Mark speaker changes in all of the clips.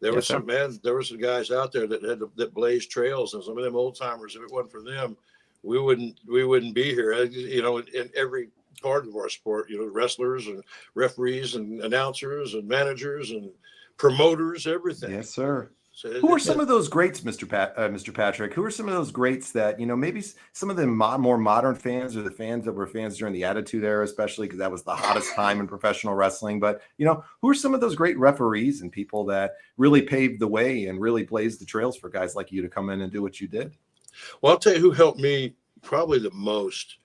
Speaker 1: There
Speaker 2: Yes,
Speaker 1: was
Speaker 2: sir.
Speaker 1: there were some guys out there that blazed trails, and some of them old timers. If it wasn't for them, we wouldn't be here. You know, in every part of our sport, you know, wrestlers and referees and announcers and managers and promoters, everything.
Speaker 2: Yes, sir.
Speaker 1: So
Speaker 2: Who are some of those greats, Mr. Patrick? Who are some of those greats that, you know, maybe some of the more modern fans or the fans that were fans during the Attitude Era, especially because that was the hottest time in professional wrestling. But, you know, who are some of those great referees and people that really paved the way and really blazed the trails for guys like you to come in and do what you did?
Speaker 1: Well, I'll tell you who helped me probably the most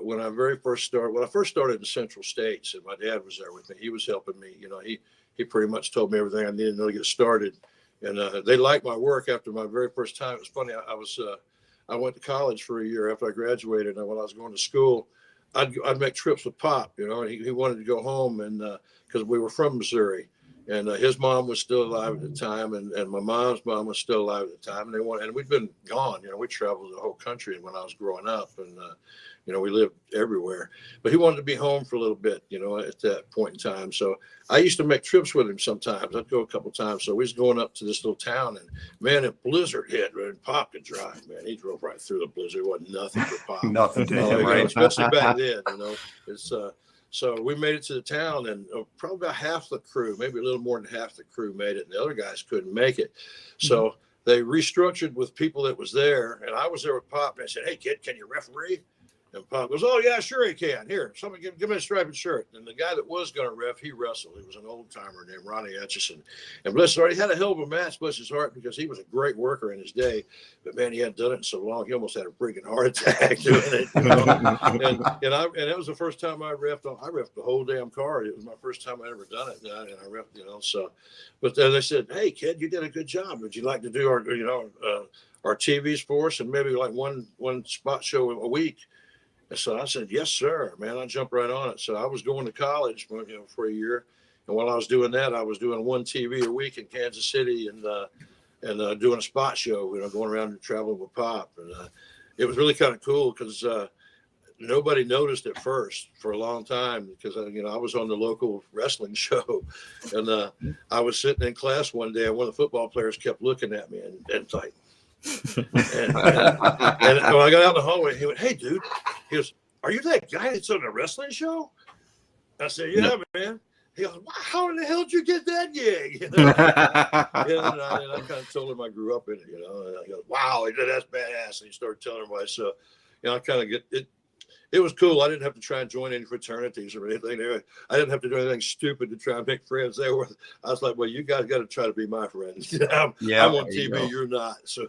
Speaker 1: when I first started. When I first started in Central States, and my dad was there with me, he was helping me. You know, he pretty much told me everything I needed to know to get started. And they liked my work after my very first time. It was funny. I went to college for a year after I graduated. And when I was going to school, I'd make trips with Pop, you know, and he wanted to go home, and because we were from Missouri, and his mom was still alive at the time, and my mom's mom was still alive at the time, and we'd been gone. You know, we traveled the whole country when I was growing up, and you know, we lived everywhere. But he wanted to be home for a little bit, you know, at that point in time. So I used to make trips with him sometimes. I'd go a couple times. So we was going up to this little town, and man, a blizzard hit, and Pop could drive. Man, he drove right through the blizzard. It wasn't nothing for Pop.
Speaker 2: Nothing to him,
Speaker 1: You know,
Speaker 2: right?
Speaker 1: especially back then, you know. It's so we made it to the town, and probably about half the crew, maybe a little more than half the crew made it, and the other guys couldn't make it. So they restructured with people that was there, and I was there with Pop, and I said, "Hey, kid, can you referee?" And Pop goes, "Oh, yeah, sure he can. Here, somebody give me a striped shirt." And the guy that was going to ref, he wrestled. He was an old timer named Ronnie Etchison. And bless his heart, he had a hell of a match, bless his heart, because he was a great worker in his day. But man, he hadn't done it in so long, he almost had a freaking heart attack doing it. You know? and that was the first time I refed. I refed the whole damn card. It was my first time I ever done it, and I refed, you know. So, but then they said, "Hey, kid, you did a good job. Would you like to do our TVs for us, and maybe like one spot show a week?" And so I said, "Yes, sir, man." I jumped right on it. So I was going to college, you know, for a year, and while I was doing that, I was doing one TV a week in Kansas City, and doing a spot show, you know, going around and traveling with Pop, and it was really kind of cool because nobody noticed at first for a long time because you know, I was on the local wrestling show, and I was sitting in class one day, and one of the football players kept looking at me and like. And when I got out in the hallway, he went, "Hey, dude," he goes, "Are you that guy that's on the wrestling show?" I said, "Yeah, man." He goes, "Wow, how in the hell did you get that gig?" You know? and I kind of told him I grew up in it, you know. And I go, "Wow, that's badass." And he started telling everybody. So, you know, I kind of get it. It was cool. I didn't have to try and join any fraternities or anything. I didn't have to do anything stupid to try and make friends. I was like, "Well, you guys got to try to be my friends. I'm on TV. You're not." So